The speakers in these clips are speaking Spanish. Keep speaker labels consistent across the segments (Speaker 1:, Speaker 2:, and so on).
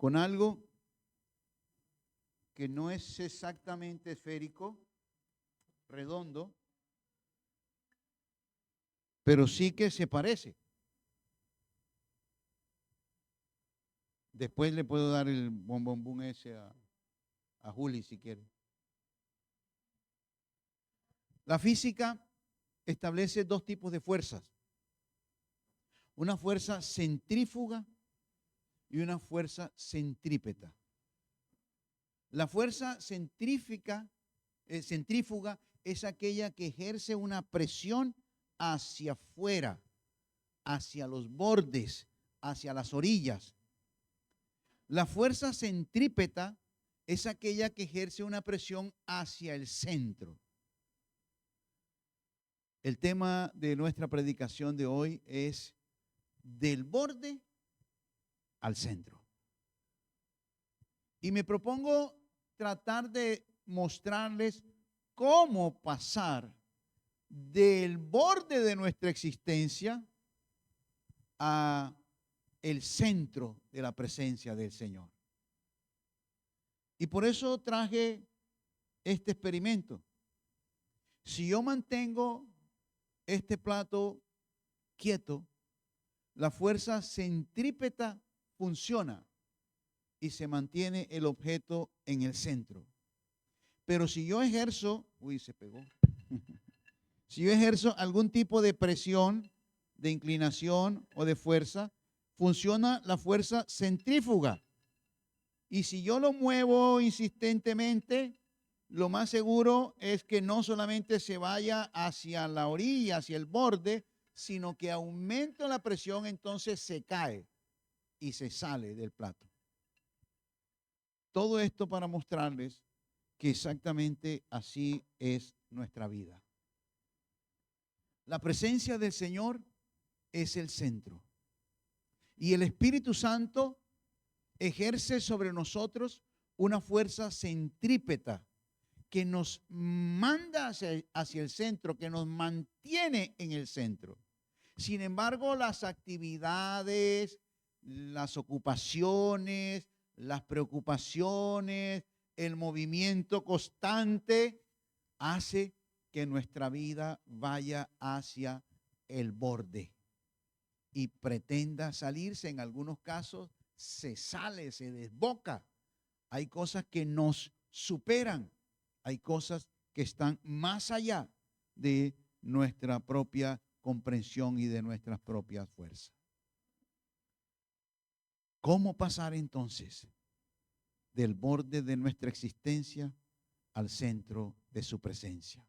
Speaker 1: con algo que no es exactamente esférico, redondo, pero sí que se parece. Después le puedo dar el bombombón ese a Juli si quiere. La física establece dos tipos de fuerzas. Una fuerza centrífuga y una fuerza centrípeta. La fuerza centrífuga es aquella que ejerce una presión hacia afuera, hacia los bordes, hacia las orillas. La fuerza centrípeta es aquella que ejerce una presión hacia el centro. El tema de nuestra predicación de hoy es del borde al centro. Y me propongo tratar de mostrarles cómo pasar del borde de nuestra existencia a el centro de la presencia del Señor. Y por eso traje este experimento. Si yo mantengo este plato quieto, la fuerza centrípeta funciona y se mantiene el objeto en el centro. Pero si yo ejerzo, se pegó. Si yo ejerzo algún tipo de presión, de inclinación o de fuerza, funciona la fuerza centrífuga. Y si yo lo muevo insistentemente, lo más seguro es que no solamente se vaya hacia la orilla, hacia el borde, sino que aumenta la presión, entonces se cae y se sale del plato. Todo esto para mostrarles que exactamente así es nuestra vida. La presencia del Señor es el centro. Y el Espíritu Santo ejerce sobre nosotros una fuerza centrípeta que nos manda hacia el centro, que nos mantiene en el centro. Sin embargo, las actividades, las ocupaciones, las preocupaciones, el movimiento constante hace que nuestra vida vaya hacia el borde y pretenda salirse. En algunos casos se sale, se desboca. Hay cosas que nos superan, hay cosas que están más allá de nuestra propia comprensión y de nuestras propias fuerzas. ¿Cómo pasar entonces del borde de nuestra existencia al centro de su presencia?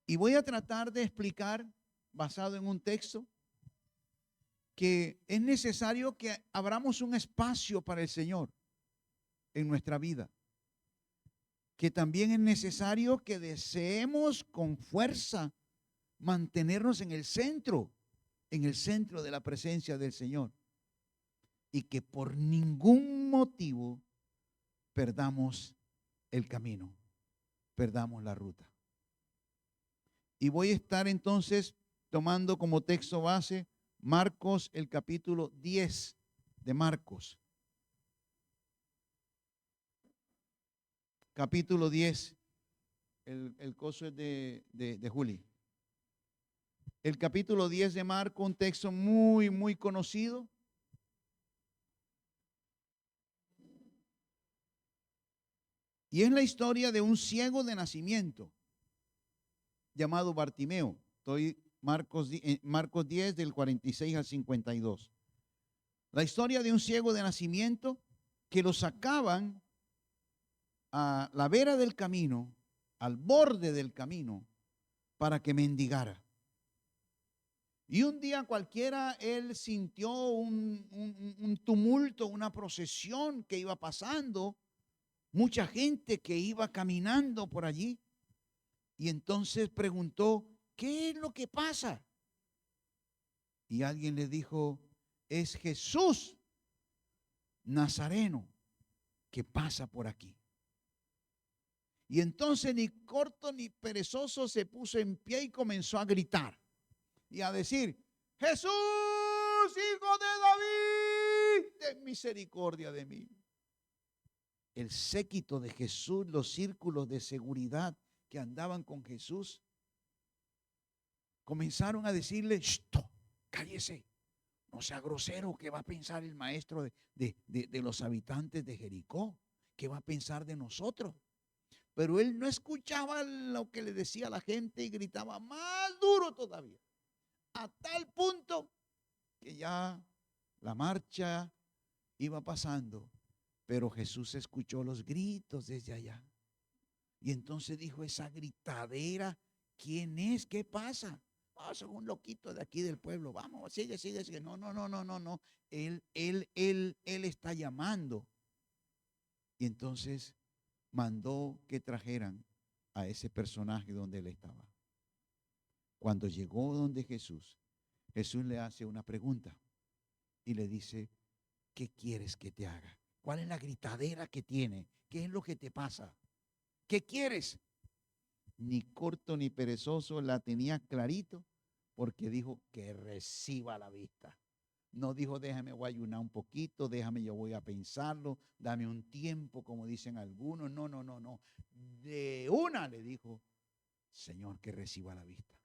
Speaker 1: Y voy a tratar de explicar, basado en un texto, que es necesario que abramos un espacio para el Señor en nuestra vida. Que también es necesario que deseemos con fuerza mantenernos en el centro de la presencia del Señor. Y que por ningún motivo perdamos el camino, perdamos la ruta. Y voy a estar entonces tomando como texto base Marcos, el capítulo 10 de Marcos. Capítulo 10, el coso es de Juli. El capítulo 10 de Marcos, un texto muy, muy conocido. Y es la historia de un ciego de nacimiento llamado Bartimeo. Estoy Marcos 10 del 46 al 52. La historia de un ciego de nacimiento que lo sacaban a la vera del camino, al borde del camino, para que mendigara. Y un día cualquiera él sintió un tumulto, una procesión que iba pasando, mucha gente que iba caminando por allí. Y entonces preguntó, ¿qué es lo que pasa? Y alguien le dijo, es Jesús Nazareno que pasa por aquí. Y entonces ni corto ni perezoso se puso en pie y comenzó a gritar y a decir, Jesús, hijo de ten misericordia de mí. El séquito de Jesús, los círculos de seguridad que andaban con Jesús, comenzaron a decirle, cállese, no sea grosero, ¿qué va a pensar el maestro de los habitantes de Jericó? ¿Qué va a pensar de nosotros? Pero él no escuchaba lo que le decía la gente y gritaba más duro todavía, a tal punto que ya la marcha iba pasando, pero Jesús escuchó los gritos desde allá. Y entonces dijo, esa gritadera, ¿quién es? ¿Qué pasa? Oh, son un loquito de aquí del pueblo. Vamos, sigue. No. No. Él está llamando. Y entonces mandó que trajeran a ese personaje donde él estaba. Cuando llegó donde Jesús, Jesús le hace una pregunta y le dice, ¿qué quieres que te haga? ¿Cuál es la gritadera que tiene? ¿Qué es lo que te pasa? ¿Qué quieres? Ni corto ni perezoso, la tenía clarito, porque dijo que reciba la vista. No dijo, déjame, voy a ayunar un poquito, déjame, yo voy a pensarlo, dame un tiempo, como dicen algunos. No. De una le dijo, Señor, que reciba la vista.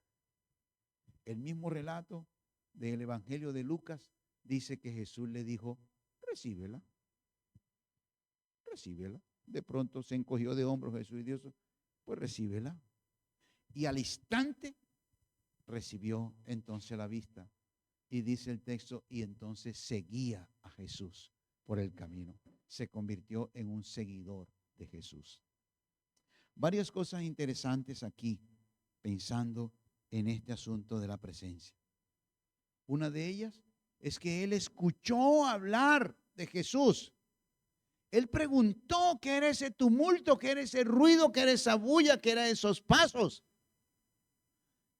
Speaker 1: El mismo relato del Evangelio de Lucas dice que Jesús le dijo, recíbela. De pronto se encogió de hombros Jesús y Dios, pues recíbela. Y al instante recibió entonces la vista. Y dice el texto, y entonces seguía a Jesús por el camino. Se convirtió en un seguidor de Jesús. Varias cosas interesantes aquí, pensando en este asunto de la presencia. Una de ellas es que él escuchó hablar de Jesús. Él preguntó qué era ese tumulto, qué era ese ruido, qué era esa bulla, qué eran esos pasos.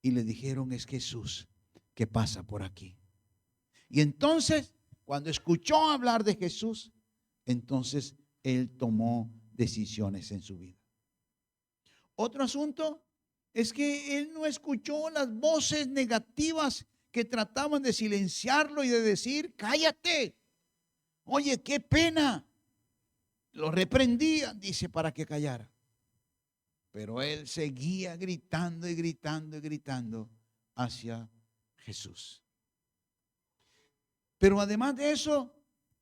Speaker 1: Y le dijeron, es Jesús que pasa por aquí. Y entonces, cuando escuchó hablar de Jesús, entonces él tomó decisiones en su vida. Otro asunto es que él no escuchó las voces negativas que trataban de silenciarlo y de decir, cállate, oye, qué pena. Lo reprendían, dice, para que callara. Pero él seguía gritando hacia Jesús. Pero además de eso,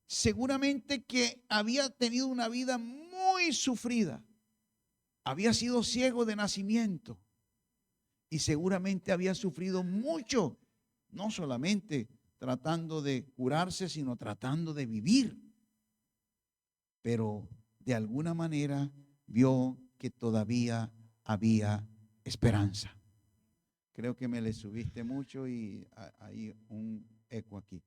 Speaker 1: seguramente que había tenido una vida muy sufrida. Había sido ciego de nacimiento y seguramente había sufrido mucho, no solamente tratando de curarse, sino tratando de vivir. Pero de alguna manera vio que todavía había esperanza. Creo que me le subiste mucho y hay un eco aquí.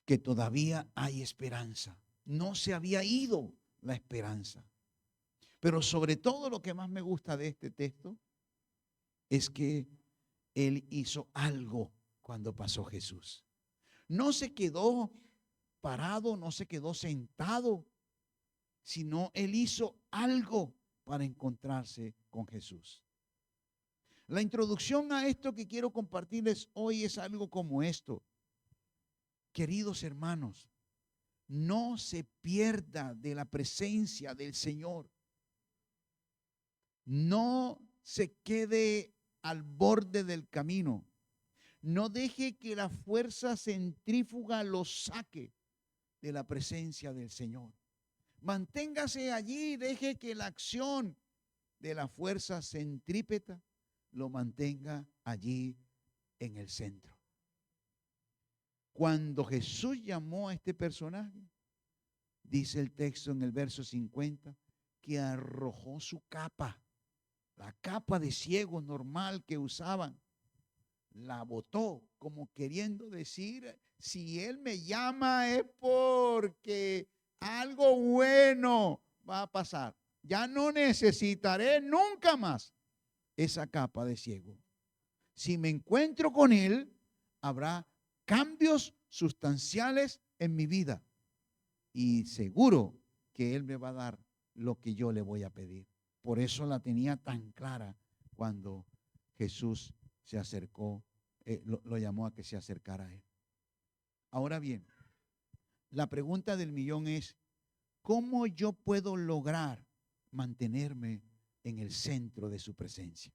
Speaker 1: Que todavía hay esperanza. No se había ido la esperanza. Pero sobre todo lo que más me gusta de este texto es que él hizo algo cuando pasó Jesús. No se quedó parado, no se quedó sentado, sino él hizo algo para encontrarse con Jesús. La introducción a esto que quiero compartirles hoy es algo como esto. Queridos hermanos, no se pierda de la presencia del Señor. No se quede al borde del camino. No deje que la fuerza centrífuga lo saque de la presencia del Señor. Manténgase allí y deje que la acción de la fuerza centrípeta lo mantenga allí en el centro. Cuando Jesús llamó a este personaje, dice el texto en el verso 50, que arrojó su capa, la capa de ciego normal que usaban, la botó como queriendo decir, si Él me llama es porque algo bueno va a pasar. Ya no necesitaré nunca más esa capa de ciego. Si me encuentro con Él, habrá cambios sustanciales en mi vida. Y seguro que Él me va a dar lo que yo le voy a pedir. Por eso la tenía tan clara cuando Jesús se acercó, lo llamó a que se acercara a Él. Ahora bien, La pregunta del millón es, ¿cómo yo puedo lograr mantenerme en el centro de su presencia?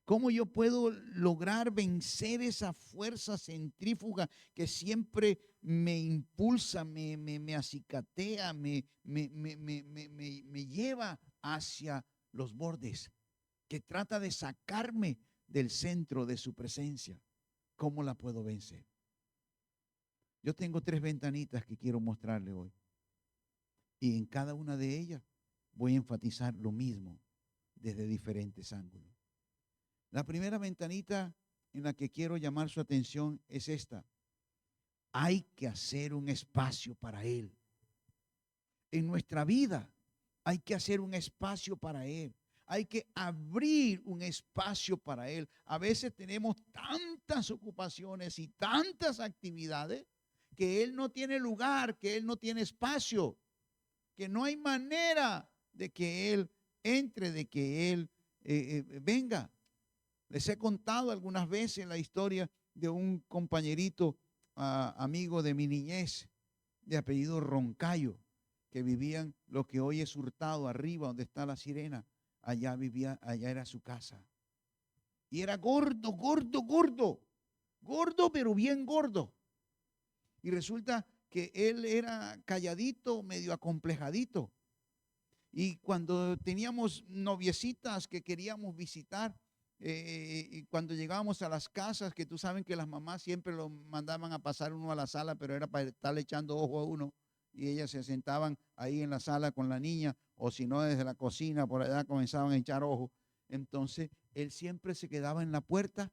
Speaker 1: ¿Cómo yo puedo lograr vencer esa fuerza centrífuga que siempre me impulsa, me acicatea, me lleva hacia los bordes, que trata de sacarme del centro de su presencia? ¿Cómo la puedo vencer? Yo tengo 3 ventanitas que quiero mostrarle hoy. Y en cada una de ellas voy a enfatizar lo mismo desde diferentes ángulos. La primera ventanita en la que quiero llamar su atención es esta. Hay que hacer un espacio para Él. En nuestra vida hay que hacer un espacio para Él. Hay que abrir un espacio para Él. A veces tenemos tantas ocupaciones y tantas actividades que Él no tiene lugar, que Él no tiene espacio, que no hay manera de que Él entre, de que Él venga. Les he contado algunas veces la historia de un compañerito amigo de mi niñez, de apellido Roncayo, que vivían lo que hoy es Hurtado, arriba donde está la Sirena. Allá vivía, allá era su casa. Y era gordo, gordo, gordo. Gordo, pero bien gordo. Y resulta que él era calladito, medio acomplejadito. Y cuando teníamos noviecitas que queríamos visitar, y cuando llegábamos a las casas, que tú sabes que las mamás siempre lo mandaban a pasar uno a la sala, pero era para estarle echando ojo a uno, y ellas se sentaban ahí en la sala con la niña, o si no desde la cocina, por allá comenzaban a echar ojo. Entonces, él siempre se quedaba en la puerta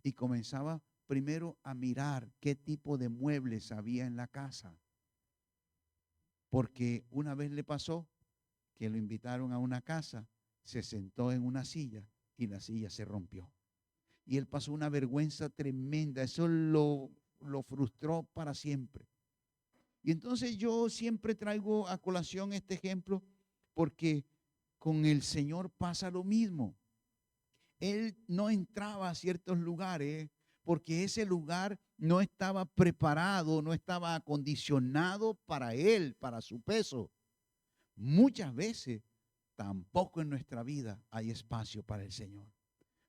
Speaker 1: y comenzaba primero a mirar qué tipo de muebles había en la casa. Porque una vez le pasó que lo invitaron a una casa, se sentó en una silla y la silla se rompió. Y él pasó una vergüenza tremenda, eso lo frustró para siempre. Y entonces yo siempre traigo a colación este ejemplo porque con el Señor pasa lo mismo. Él no entraba a ciertos lugares porque ese lugar no estaba preparado, no estaba acondicionado para él, para su peso. Muchas veces tampoco en nuestra vida hay espacio para el Señor,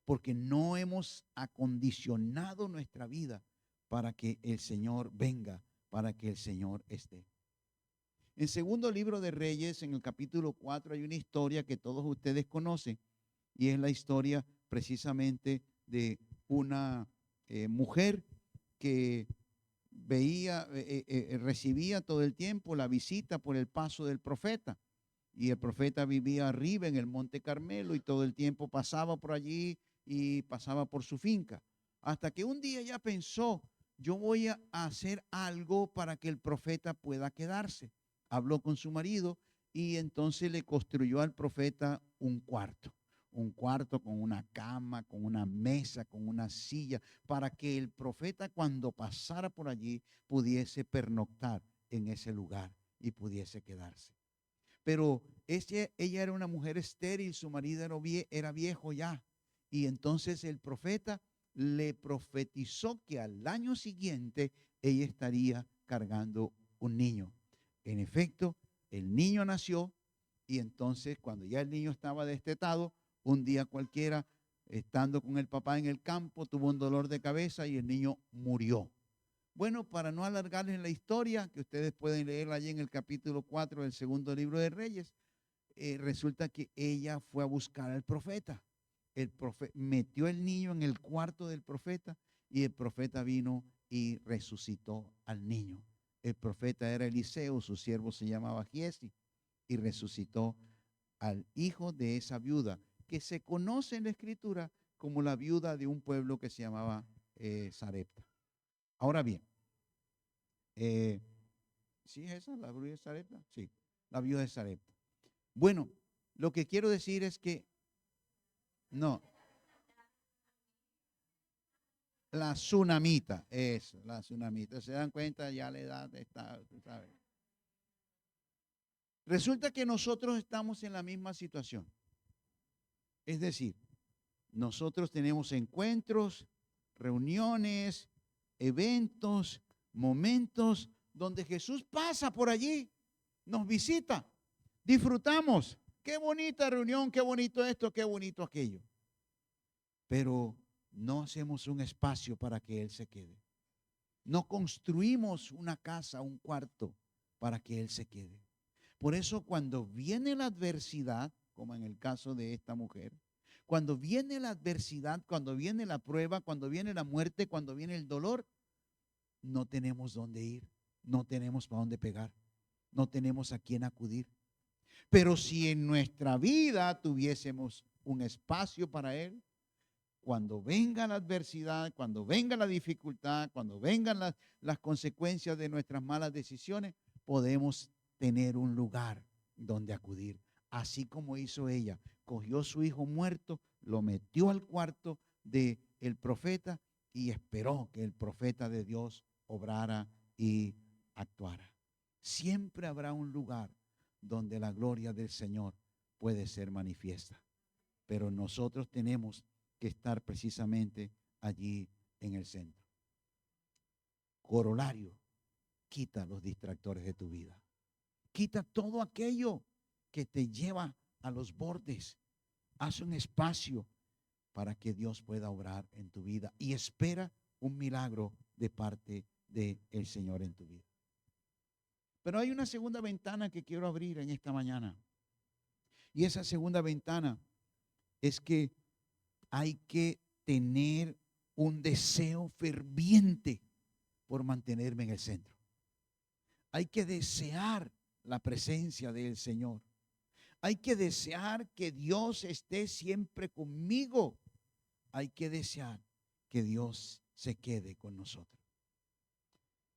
Speaker 1: porque no hemos acondicionado nuestra vida para que el Señor venga, para que el Señor esté. En segundo libro de Reyes, en el capítulo 4, hay una historia que todos ustedes conocen, y es la historia precisamente de una mujer que recibía todo el tiempo la visita por el paso del profeta. Y el profeta vivía arriba en el Monte Carmelo y todo el tiempo pasaba por allí y pasaba por su finca. Hasta que un día ella pensó, yo voy a hacer algo para que el profeta pueda quedarse. Habló con su marido y entonces le construyó al profeta un cuarto con una cama, con una mesa, con una silla, para que el profeta cuando pasara por allí pudiese pernoctar en ese lugar y pudiese quedarse. Pero ella era una mujer estéril, su marido era viejo ya. Y entonces el profeta le profetizó que al año siguiente ella estaría cargando un niño. En efecto, el niño nació y entonces cuando ya el niño estaba destetado, un día cualquiera, estando con el papá en el campo, tuvo un dolor de cabeza y el niño murió. Bueno, para no alargarles la historia, que ustedes pueden leerla allí en el capítulo 4 del segundo libro de Reyes, resulta que ella fue a buscar al profeta. El profeta metió el niño en el cuarto del profeta y el profeta vino y resucitó al niño. El profeta era Eliseo, su siervo se llamaba Giesi, y resucitó al hijo de esa viuda, que se conoce en la escritura como la viuda de un pueblo que se llamaba Sarepta. Ahora bien, ¿sí es esa la viuda de Sarepta? Sí, la viuda de Sarepta. Bueno, lo que quiero decir es que no, la tsunamita, eso, la tsunamita. ¿Se dan cuenta? Ya la edad está, tú sabes. Resulta que nosotros estamos en la misma situación. Es decir, nosotros tenemos encuentros, reuniones, eventos, momentos donde Jesús pasa por allí, nos visita, disfrutamos. Qué bonita reunión, qué bonito esto, qué bonito aquello. Pero no hacemos un espacio para que Él se quede. No construimos una casa, un cuarto para que Él se quede. Por eso cuando viene la adversidad, como en el caso de esta mujer, cuando viene la adversidad, cuando viene la prueba, cuando viene la muerte, cuando viene el dolor, no tenemos dónde ir, no tenemos para dónde pegar, no tenemos a quién acudir. Pero si en nuestra vida tuviésemos un espacio para Él, cuando venga la adversidad, cuando venga la dificultad, cuando vengan las consecuencias de nuestras malas decisiones, podemos tener un lugar donde acudir. Así como hizo ella, cogió a su hijo muerto, lo metió al cuarto del profeta y esperó que el profeta de Dios obrara y actuara. Siempre habrá un lugar donde la gloria del Señor puede ser manifiesta. Pero nosotros tenemos que estar precisamente allí en el centro. Corolario, quita los distractores de tu vida. Quita todo aquello que te lleva a los bordes. Haz un espacio para que Dios pueda obrar en tu vida y espera un milagro de parte del Señor en tu vida. Pero hay una segunda ventana que quiero abrir en esta mañana. Y esa segunda ventana es que hay que tener un deseo ferviente por mantenerme en el centro. Hay que desear la presencia del Señor. Hay que desear que Dios esté siempre conmigo. Hay que desear que Dios se quede con nosotros.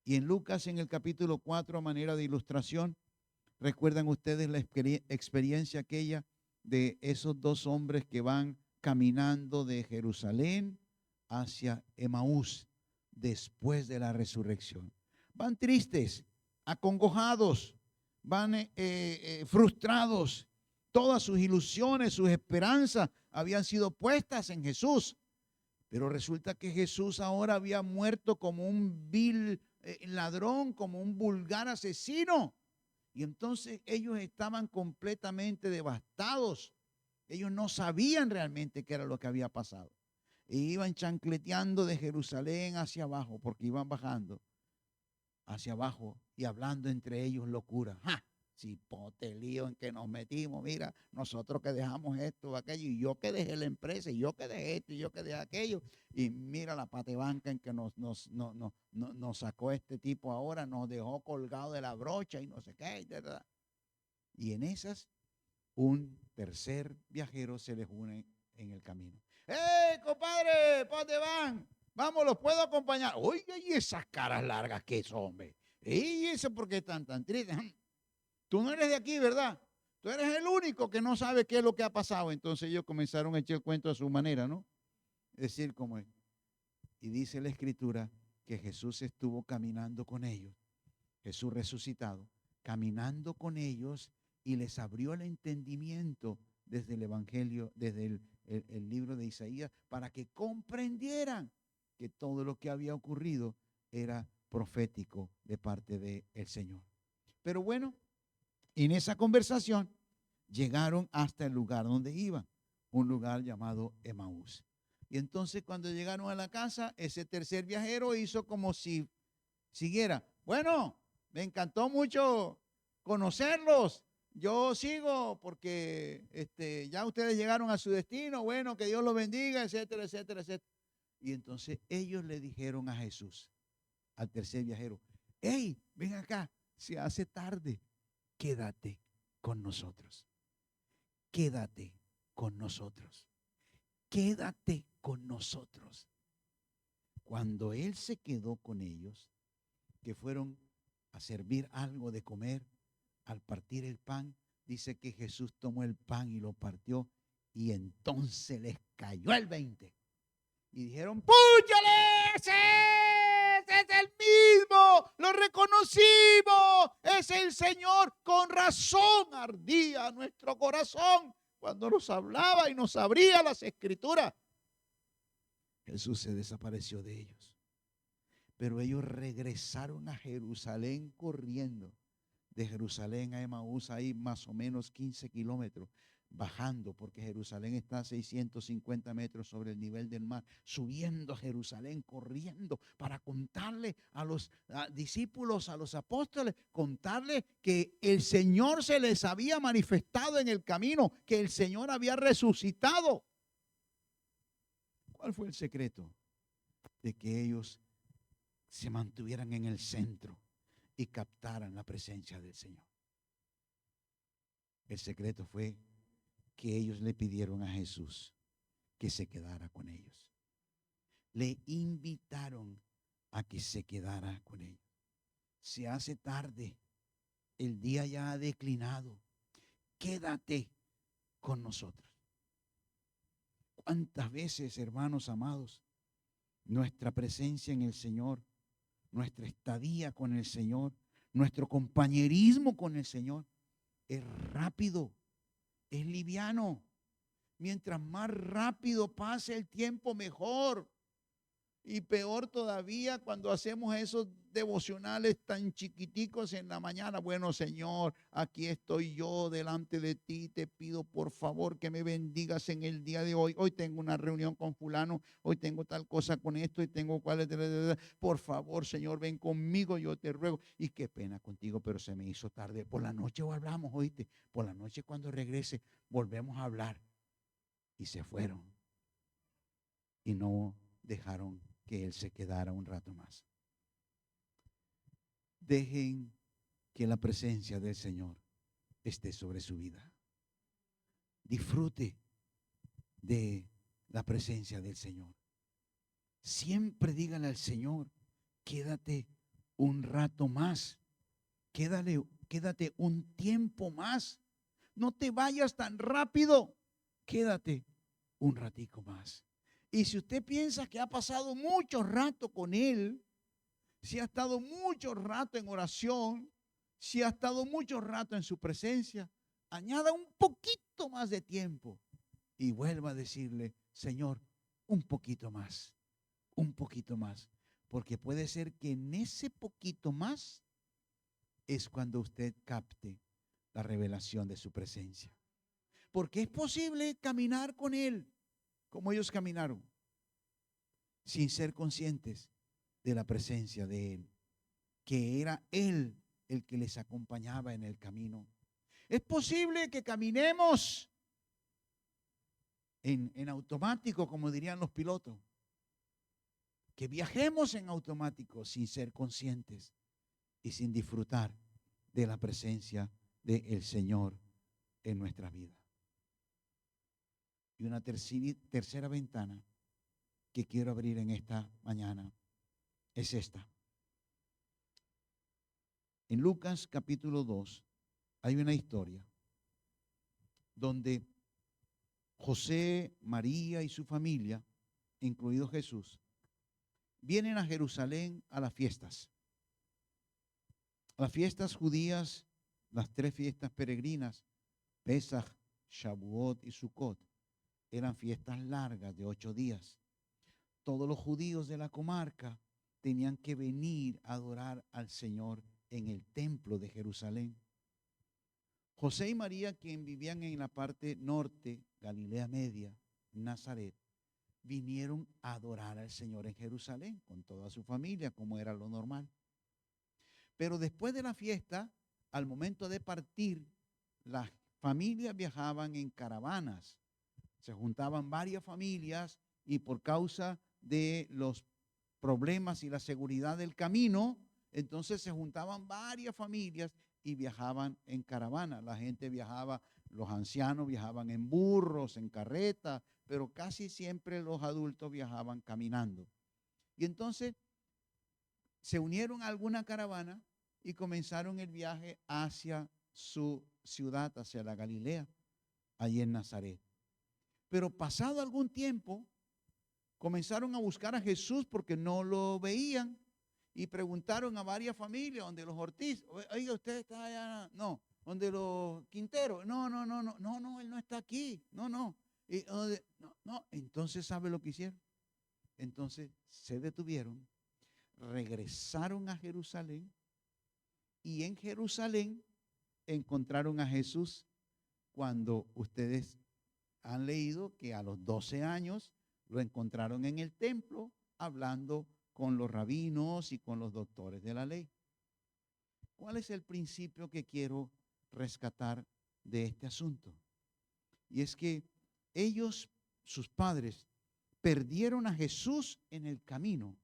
Speaker 1: Y en Lucas, en el capítulo 4, a manera de ilustración, ¿recuerdan ustedes la experiencia aquella de esos dos hombres que van caminando de Jerusalén hacia Emaús después de la resurrección? Van tristes, acongojados, van frustrados. Todas sus ilusiones, sus esperanzas habían sido puestas en Jesús. Pero resulta que Jesús ahora había muerto como un vil ladrón, como un vulgar asesino. Y entonces ellos estaban completamente devastados. Ellos no sabían realmente qué era lo que había pasado. E iban chancleteando de Jerusalén hacia abajo, porque iban bajando hacia abajo y hablando entre ellos locura. ¡Ja! Cipote lío en que nos metimos, mira, nosotros que dejamos esto, aquello, y yo que dejé la empresa, y yo que dejé esto, y yo que dejé aquello, y mira la patebanca en que nos sacó este tipo ahora, nos dejó colgado de la brocha y no sé qué, ¿verdad? Y en esas, un tercer viajero se les une en el camino. ¡Hey, compadre! ¿Para dónde van? Vamos, ¿los puedo acompañar? Oye, y esas caras largas que son, hombre. ¿Y eso por qué están tan tristes? Tú no eres de aquí, ¿verdad? Tú eres el único que no sabe qué es lo que ha pasado. Entonces ellos comenzaron a echar el cuento a su manera, ¿no? Es decir, como es. Y dice la Escritura que Jesús estuvo caminando con ellos, Jesús resucitado, caminando con ellos y les abrió el entendimiento desde el Evangelio, desde el libro de Isaías, para que comprendieran que todo lo que había ocurrido era profético de parte del Señor. Pero bueno, en esa conversación llegaron hasta el lugar donde iban, un lugar llamado Emaús. Y entonces cuando llegaron a la casa, ese tercer viajero hizo como si siguiera. Bueno, me encantó mucho conocerlos. Yo sigo porque ya ustedes llegaron a su destino. Bueno, que Dios los bendiga, etcétera, etcétera, etcétera. Y entonces ellos le dijeron a Jesús, al tercer viajero, hey, ven acá, se hace tarde. Quédate con nosotros. Quédate con nosotros. Quédate con nosotros. Cuando Él se quedó con ellos, que fueron a servir algo de comer, al partir el pan, dice que Jesús tomó el pan y lo partió y entonces les cayó el 20. Y dijeron, ¡púchale! ¡Ese es el mismo! ¡Lo reconocimos! ¡Es el Señor! Con razón ardía nuestro corazón cuando nos hablaba y nos abría las Escrituras. Jesús se desapareció de ellos. Pero ellos regresaron a Jerusalén corriendo. De Jerusalén a Emaús hay más o menos 15 kilómetros, bajando, porque Jerusalén está a 650 metros sobre el nivel del mar, subiendo a Jerusalén, corriendo para contarle a los discípulos, a los apóstoles, contarle que el Señor se les había manifestado en el camino, que el Señor había resucitado. ¿Cuál fue el secreto? De que ellos se mantuvieran en el centro y captaran la presencia del Señor. El secreto fue que ellos le pidieron a Jesús que se quedara con ellos. Le invitaron a que se quedara con ellos. Se hace tarde, el día ya ha declinado. Quédate con nosotros. ¿Cuántas veces, hermanos amados, nuestra presencia en el Señor, nuestra estadía con el Señor, nuestro compañerismo con el Señor es rápido, es liviano? Mientras más rápido pase el tiempo, mejor. Y peor todavía cuando hacemos esos devocionales tan chiquiticos en la mañana. Bueno, Señor, aquí estoy yo delante de ti. Te pido por favor que me bendigas en el día de hoy. Hoy tengo una reunión con fulano. Hoy tengo tal cosa con esto y tengo cuál. Por favor, Señor, ven conmigo, yo te ruego. Y qué pena contigo, pero se me hizo tarde. Por la noche hablamos, oíste. Por la noche cuando regrese volvemos a hablar. Y se fueron. Y no dejaron que Él se quedara un rato más. Dejen que la presencia del Señor esté sobre su vida. Disfrute de la presencia del Señor. Siempre dígale al Señor, quédate un rato más. Quédate un tiempo más. No te vayas tan rápido. Quédate un ratico más. Y si usted piensa que ha pasado mucho rato con Él, si ha estado mucho rato en oración, si ha estado mucho rato en su presencia, añada un poquito más de tiempo y vuelva a decirle, Señor, un poquito más, porque puede ser que en ese poquito más es cuando usted capte la revelación de su presencia. Porque es posible caminar con Él como ellos caminaron, sin ser conscientes de la presencia de Él, que era Él el que les acompañaba en el camino. Es posible que caminemos en automático, como dirían los pilotos, que viajemos en automático sin ser conscientes y sin disfrutar de la presencia del Señor en nuestra vida. Y una tercera ventana que quiero abrir en esta mañana es esta. En Lucas capítulo 2 hay una historia donde José, María y su familia, incluido Jesús, vienen a Jerusalén a las fiestas. Las fiestas judías, las 3 fiestas peregrinas, Pesaj, Shavuot y Sukkot, eran fiestas largas de 8 días. Todos los judíos de la comarca tenían que venir a adorar al Señor en el templo de Jerusalén. José y María, quien vivían en la parte norte, Galilea Media, Nazaret, vinieron a adorar al Señor en Jerusalén con toda su familia, como era lo normal. Pero después de la fiesta, al momento de partir, las familias viajaban en caravanas. Se juntaban varias familias y por causa de los problemas y la seguridad del camino, entonces se juntaban varias familias y viajaban en caravana. La gente viajaba, los ancianos viajaban en burros, en carretas, pero casi siempre los adultos viajaban caminando. Y entonces se unieron a alguna caravana y comenzaron el viaje hacia su ciudad, hacia la Galilea, allí en Nazaret. Pero pasado algún tiempo, comenzaron a buscar a Jesús porque no lo veían y preguntaron a varias familias, donde los Ortiz, oiga, usted está allá, no, donde los Quintero, no, él no está aquí, no. Entonces, ¿sabe lo que hicieron? Entonces se detuvieron, regresaron a Jerusalén y en Jerusalén encontraron a Jesús cuando ustedes han leído que a los 12 años lo encontraron en el templo hablando con los rabinos y con los doctores de la ley. ¿Cuál es el principio que quiero rescatar de este asunto? Y es que ellos, sus padres, perdieron a Jesús en el camino,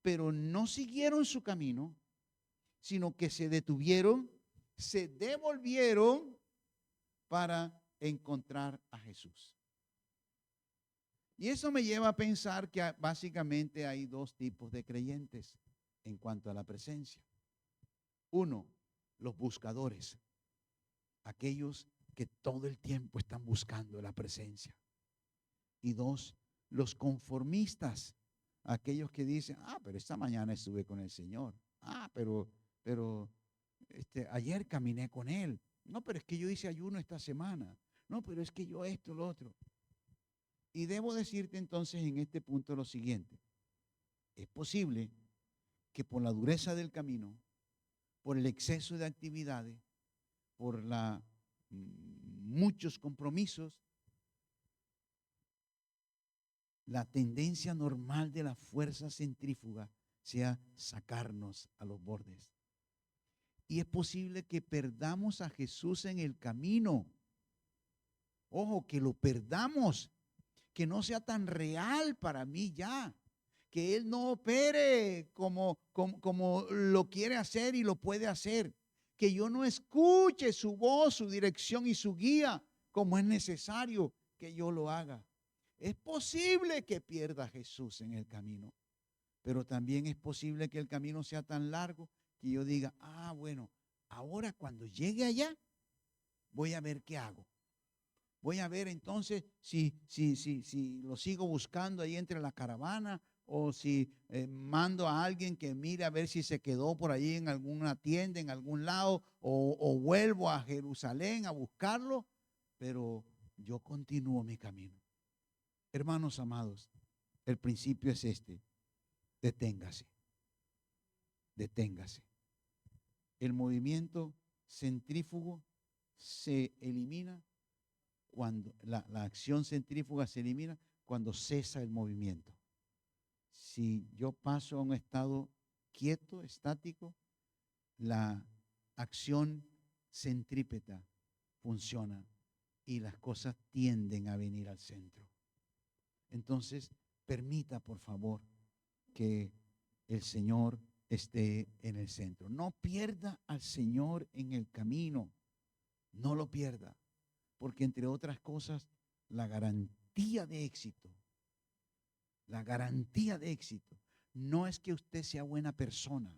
Speaker 1: pero no siguieron su camino, sino que se detuvieron, se devolvieron para encontrar a Jesús. Y eso me lleva a pensar que básicamente hay dos tipos de creyentes en cuanto a la presencia. Uno, los buscadores, aquellos que todo el tiempo están buscando la presencia. Y dos, los conformistas, aquellos que dicen, pero esta mañana estuve con el Señor. Pero ayer caminé con Él. No, pero es que yo hice ayuno esta semana. No, pero es que yo esto, lo otro. Y debo decirte entonces en este punto lo siguiente. Es posible que por la dureza del camino, por el exceso de actividades, por muchos compromisos, la tendencia normal de la fuerza centrífuga sea sacarnos a los bordes. Y es posible que perdamos a Jesús en el camino. Ojo, que lo perdamos, que no sea tan real para mí ya, que Él no opere como lo quiere hacer y lo puede hacer, que yo no escuche su voz, su dirección y su guía como es necesario que yo lo haga. Es posible que pierda a Jesús en el camino, pero también es posible que el camino sea tan largo que yo diga, bueno, ahora cuando llegue allá, voy a ver qué hago. Voy a ver entonces si lo sigo buscando ahí entre la caravana o si mando a alguien que mire a ver si se quedó por ahí en alguna tienda, en algún lado, o vuelvo a Jerusalén a buscarlo, pero yo continúo mi camino. Hermanos amados, el principio es este: deténgase, deténgase. El movimiento centrífugo se elimina cuando la acción centrífuga se elimina cuando cesa el movimiento. Si yo paso a un estado quieto, estático, la acción centrípeta funciona y las cosas tienden a venir al centro. Entonces, permita, por favor, que el Señor esté en el centro. No pierda al Señor en el camino. No lo pierda. Porque entre otras cosas, la garantía de éxito no es que usted sea buena persona,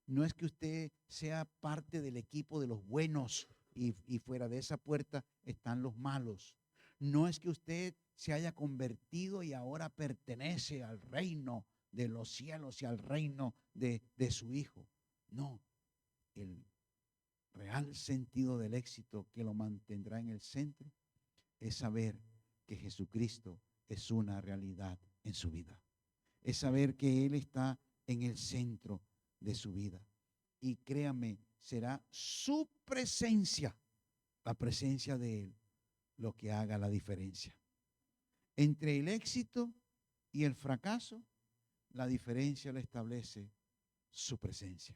Speaker 1: no es que usted sea parte del equipo de los buenos y fuera de esa puerta están los malos. No es que usted se haya convertido y ahora pertenece al reino de los cielos y al reino de su Hijo. No, el real sentido del éxito que lo mantendrá en el centro es saber que Jesucristo es una realidad en su vida. Es saber que Él está en el centro de su vida. Y créame, será su presencia, la presencia de Él, lo que haga la diferencia. Entre el éxito y el fracaso, la diferencia la establece su presencia.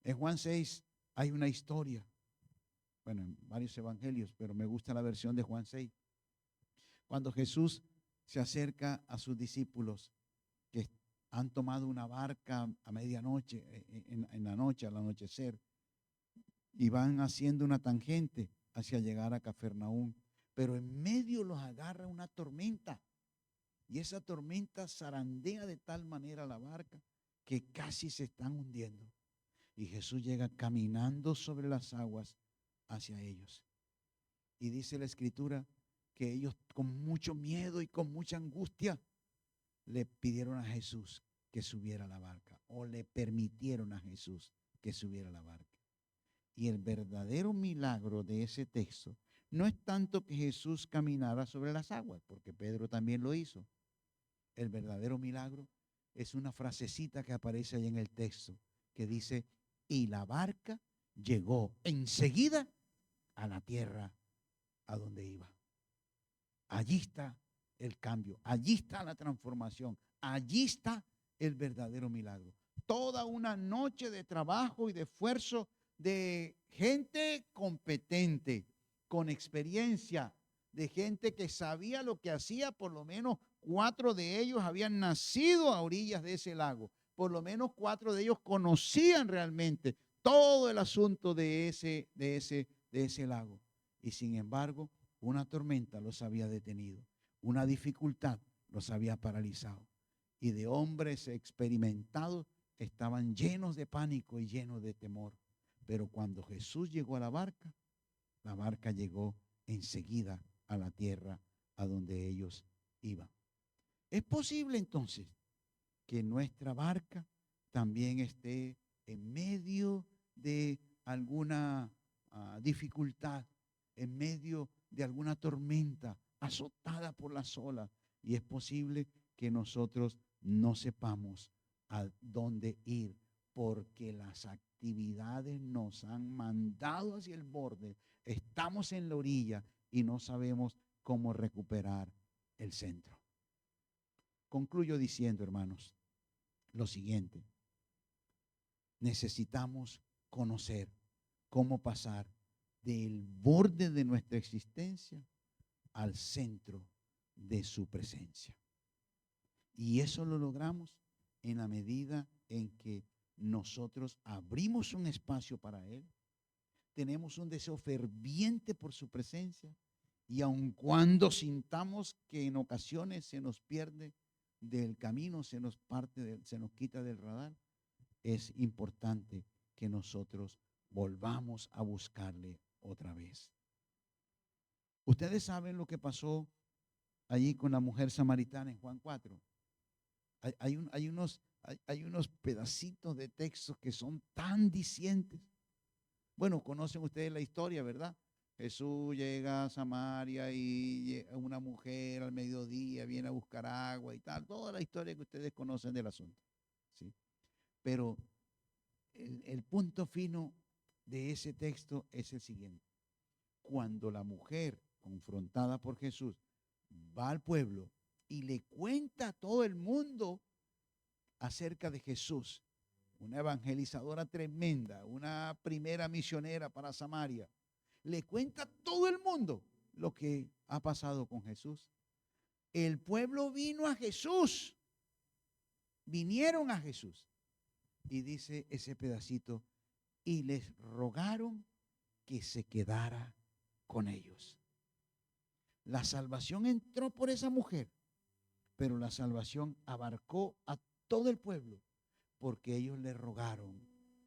Speaker 1: En Juan 6 hay una historia, bueno, en varios evangelios, pero me gusta la versión de Juan 6. Cuando Jesús se acerca a sus discípulos que han tomado una barca a medianoche, en la noche, al anochecer, y van haciendo una tangente hacia llegar a Cafarnaúm, pero en medio los agarra una tormenta, y esa tormenta zarandea de tal manera la barca que casi se están hundiendo. Y Jesús llega caminando sobre las aguas hacia ellos. Y dice la Escritura que ellos con mucho miedo y con mucha angustia le pidieron a Jesús que subiera a la barca, o le permitieron a Jesús que subiera a la barca. Y el verdadero milagro de ese texto no es tanto que Jesús caminara sobre las aguas, porque Pedro también lo hizo. El verdadero milagro es una frasecita que aparece ahí en el texto que dice, y la barca llegó enseguida a la tierra a donde iba. Allí está el cambio, allí está la transformación, allí está el verdadero milagro. Toda una noche de trabajo y de esfuerzo de gente competente, con experiencia, de gente que sabía lo que hacía. Por lo menos 4 de ellos habían nacido a orillas de ese lago. Por lo menos 4 de ellos conocían realmente todo el asunto de ese lago. Y sin embargo, una tormenta los había detenido, una dificultad los había paralizado. Y de hombres experimentados estaban llenos de pánico y llenos de temor. Pero cuando Jesús llegó a la barca llegó enseguida a la tierra a donde ellos iban. Es posible entonces que nuestra barca también esté en medio de alguna dificultad, en medio de alguna tormenta, azotada por las olas. Y es posible que nosotros no sepamos a dónde ir, porque las actividades nos han mandado hacia el borde. Estamos en la orilla y no sabemos cómo recuperar el centro. Concluyo diciendo, hermanos, lo siguiente. Necesitamos conocer cómo pasar del borde de nuestra existencia al centro de su presencia. Y eso lo logramos en la medida en que nosotros abrimos un espacio para Él, tenemos un deseo ferviente por su presencia, y aun cuando sintamos que en ocasiones se nos pierde del camino, se nos quita del radar, es importante que nosotros volvamos a buscarle otra vez. Ustedes saben lo que pasó allí con la mujer samaritana en Juan 4. Hay unos pedacitos de textos que son tan dicientes. Bueno, conocen ustedes la historia, ¿verdad? Jesús llega a Samaria y una mujer al mediodía viene a buscar agua y tal. Toda la historia que ustedes conocen del asunto, ¿sí? Pero el punto fino de ese texto es el siguiente. Cuando la mujer, confrontada por Jesús, va al pueblo y le cuenta a todo el mundo acerca de Jesús, una evangelizadora tremenda, una primera misionera para Samaria, le cuenta a todo el mundo lo que ha pasado con Jesús. El pueblo vino a Jesús, vinieron a Jesús. Y dice ese pedacito, y les rogaron que se quedara con ellos. La salvación entró por esa mujer, pero la salvación abarcó a todo el pueblo, porque ellos le rogaron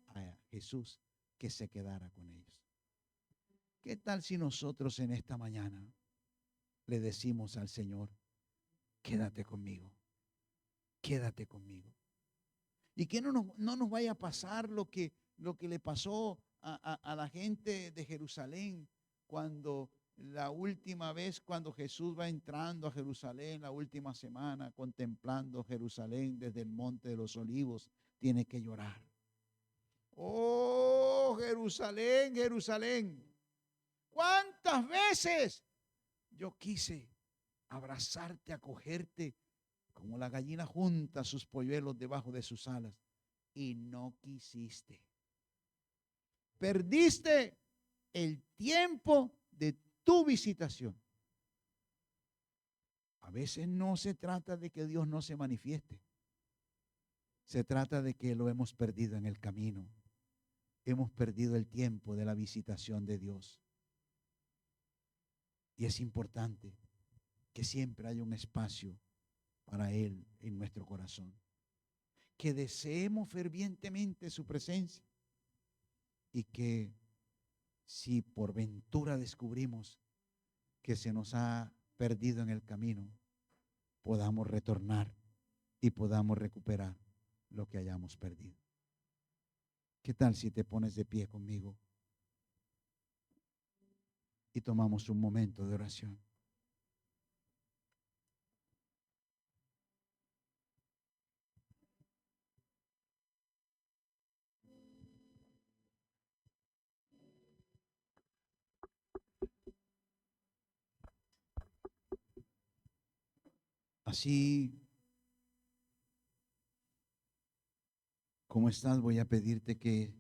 Speaker 1: a Jesús que se quedara con ellos. ¿Qué tal si nosotros en esta mañana le decimos al Señor, quédate conmigo, quédate conmigo? Y que no nos vaya a pasar lo que le pasó a la gente de Jerusalén cuando la última vez, cuando Jesús va entrando a Jerusalén, la última semana, contemplando Jerusalén desde el Monte de los Olivos, tiene que llorar. Oh, Jerusalén, Jerusalén, ¿cuántas veces yo quise abrazarte, acogerte, como la gallina junta sus polluelos debajo de sus alas, y no quisiste? Perdiste el tiempo de tu visitación. A veces no se trata de que Dios no se manifieste. Se trata de que lo hemos perdido en el camino. Hemos perdido el tiempo de la visitación de Dios. Y es importante que siempre haya un espacio para Él en nuestro corazón. Que deseemos fervientemente su presencia. Y que si por ventura descubrimos que se nos ha perdido en el camino, podamos retornar y podamos recuperar lo que hayamos perdido. ¿Qué tal si te pones de pie conmigo y tomamos un momento de oración? Así como estás, voy a pedirte que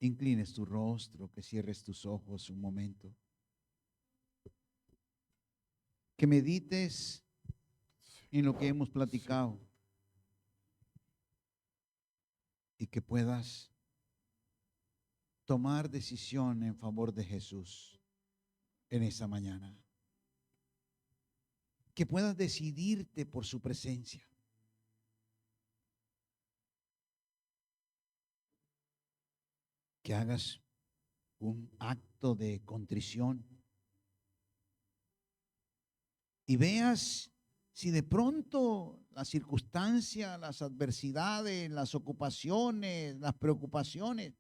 Speaker 1: inclines tu rostro, que cierres tus ojos un momento, que medites en lo que hemos platicado y que puedas tomar decisión en favor de Jesús en esta mañana. Que puedas decidirte por su presencia. Que hagas un acto de contrición y veas si de pronto las circunstancias, las adversidades, las ocupaciones, las preocupaciones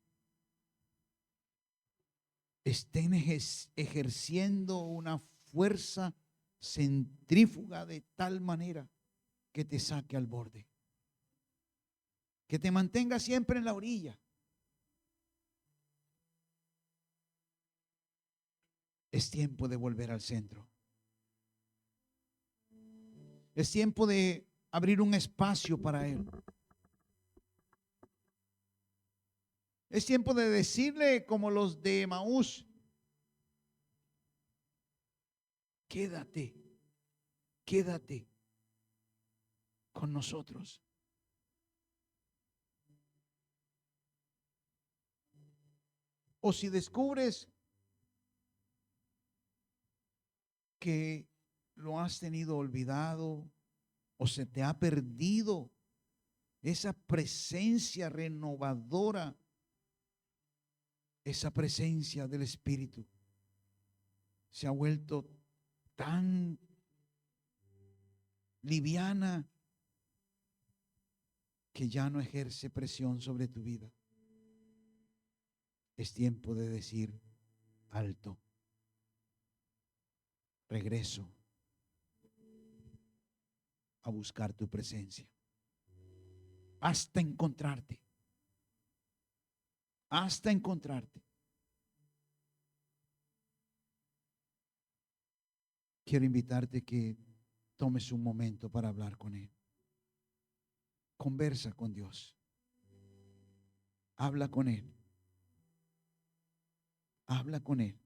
Speaker 1: estén ejerciendo una fuerza centrífuga de tal manera que te saque al borde, que te mantenga siempre en la orilla. Es tiempo de volver al centro. Es tiempo de abrir un espacio para Él. Es tiempo de decirle como los de Emaús: quédate, quédate con nosotros. O si descubres que lo has tenido olvidado o se te ha perdido esa presencia renovadora, esa presencia del Espíritu, se ha vuelto tan liviana que ya no ejerce presión sobre tu vida. Es tiempo de decir: alto, regreso a buscar tu presencia hasta encontrarte, hasta encontrarte. Quiero invitarte que tomes un momento para hablar con Él. Conversa con Dios. Habla con Él. Habla con Él.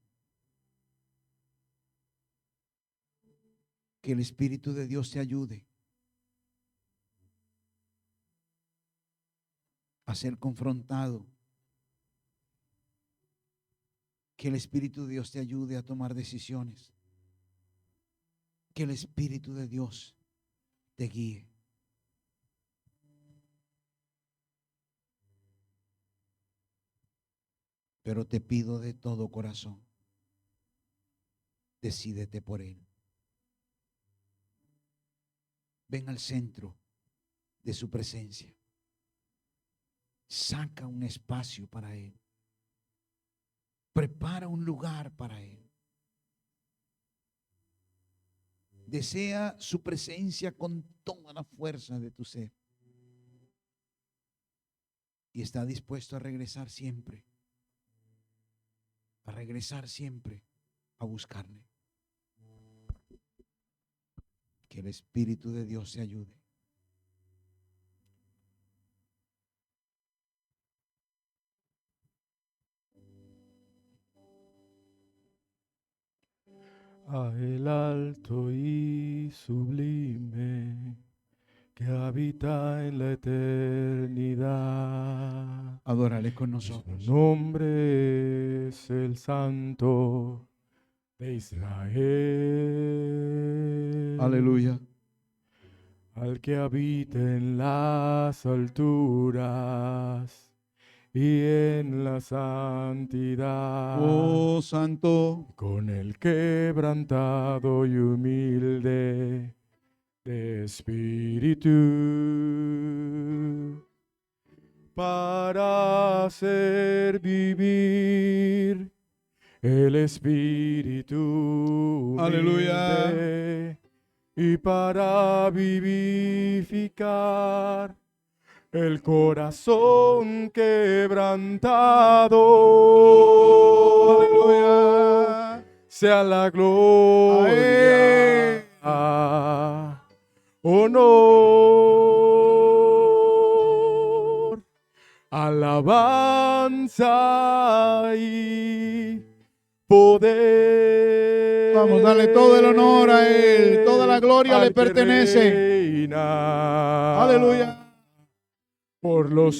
Speaker 1: Que el Espíritu de Dios te ayude a ser confrontado. Que el Espíritu de Dios te ayude a tomar decisiones. Que el Espíritu de Dios te guíe. Pero te pido de todo corazón, decídete por Él. Ven al centro de su presencia. Saca un espacio para Él. Prepara un lugar para Él. Desea su presencia con toda la fuerza de tu ser. Y está dispuesto a regresar siempre. A regresar siempre a buscarle. Que el Espíritu de Dios te ayude.
Speaker 2: A el alto y sublime que habita en la eternidad.
Speaker 1: Adórale con
Speaker 2: Su
Speaker 1: nosotros.
Speaker 2: nombre es el Santo de Israel.
Speaker 1: Aleluya.
Speaker 2: Al que habita en las alturas y en la santidad.
Speaker 1: Oh, Santo.
Speaker 2: Con el quebrantado y humilde de espíritu, para hacer vivir el espíritu
Speaker 1: Aleluya.
Speaker 2: humilde y para vivificar el corazón quebrantado.
Speaker 1: Aleluya.
Speaker 2: Sea la gloria honor, alabanza y poder.
Speaker 1: Vamos, dale todo el honor a Él, toda la gloria
Speaker 2: al
Speaker 1: le
Speaker 2: que
Speaker 1: pertenece.
Speaker 2: reina
Speaker 1: Aleluya.
Speaker 2: por los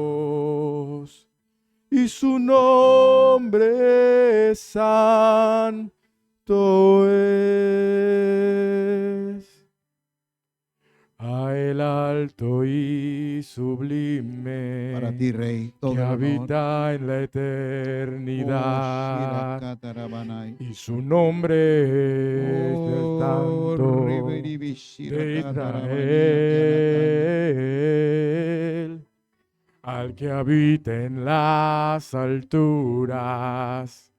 Speaker 2: siglos, y su nombre santo es. A el alto y sublime,
Speaker 1: Para ti, Rey, todo
Speaker 2: que
Speaker 1: el honor.
Speaker 2: habita en la
Speaker 1: Oh,
Speaker 2: eternidad,
Speaker 1: Shirakatarabanai.
Speaker 2: y su nombre es del
Speaker 1: Oh,
Speaker 2: Santo
Speaker 1: Riberibi
Speaker 2: de
Speaker 1: Shirakatarabanai,
Speaker 2: Israel, al que habita en las alturas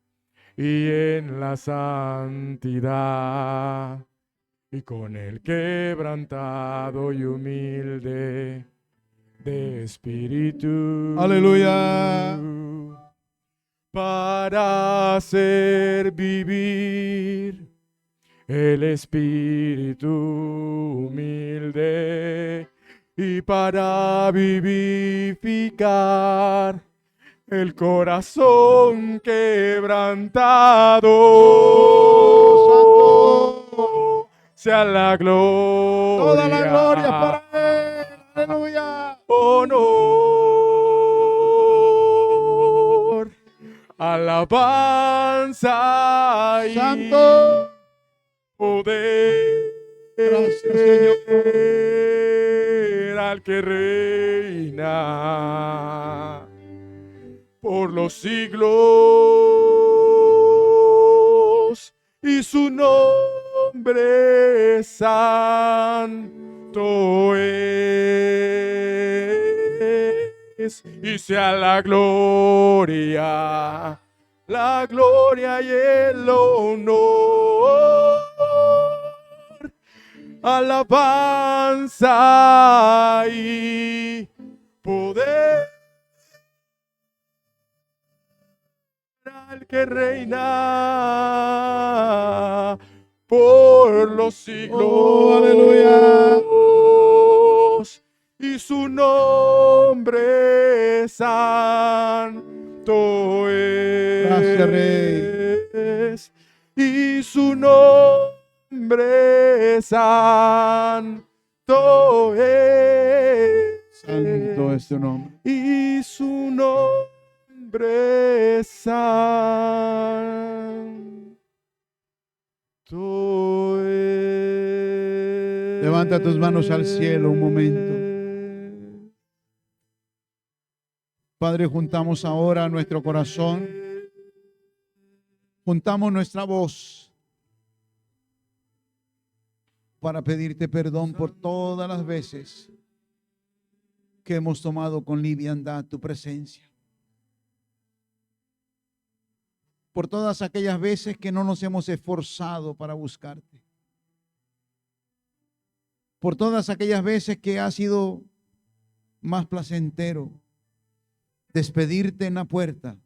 Speaker 2: y en la santidad, y con el quebrantado y humilde de espíritu.
Speaker 1: Aleluya.
Speaker 2: Para hacer vivir el espíritu humilde, y para vivificar el corazón quebrantado.
Speaker 1: Santo.
Speaker 2: Sea la gloria.
Speaker 1: Toda la gloria es para Él. Aleluya.
Speaker 2: Honor, alabanza y
Speaker 1: Santo.
Speaker 2: poder.
Speaker 1: Gracias, Señor.
Speaker 2: Al que reina por los siglos, y su nombre santo es. Y sea la gloria y el honor, alabanza y poder al que reina por los siglos.
Speaker 1: Oh, aleluya.
Speaker 2: Y su nombre santo es.
Speaker 1: Gracias, Rey.
Speaker 2: Y su nombre santo es.
Speaker 1: Santo es tu nombre.
Speaker 2: Y su nombre santo es.
Speaker 1: Levanta tus manos al cielo un momento. Padre, juntamos ahora nuestro corazón, juntamos nuestra voz para pedirte perdón por todas las veces que hemos tomado con liviandad tu presencia. Por todas aquellas veces que no nos hemos esforzado para buscarte. Por todas aquellas veces que ha sido más placentero despedirte en la puerta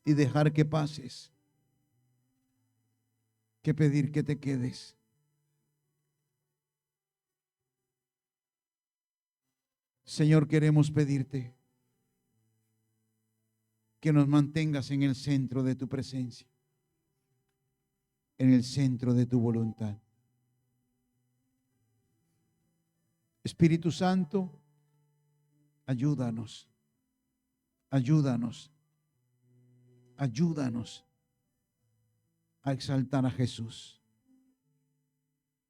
Speaker 1: y dejar que pases que pedir que te quedes. Señor, queremos pedirte que nos mantengas en el centro de tu presencia, en el centro de tu voluntad. Espíritu Santo, ayúdanos, ayúdanos, ayúdanos a exaltar a Jesús,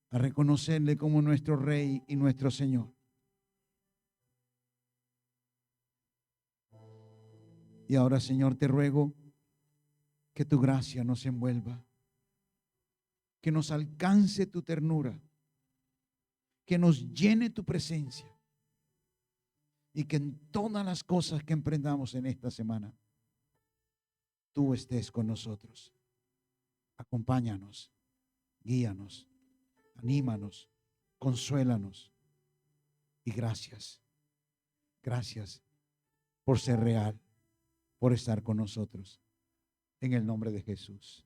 Speaker 1: a reconocerle como nuestro Rey y nuestro Señor. Y ahora, Señor, te ruego que tu gracia nos envuelva, que nos alcance tu ternura, que nos llene tu presencia y que en todas las cosas que emprendamos en esta semana, tú estés con nosotros. Acompáñanos, guíanos, anímanos, consuélanos y gracias. Gracias por ser real, por estar con nosotros. En el nombre de Jesús.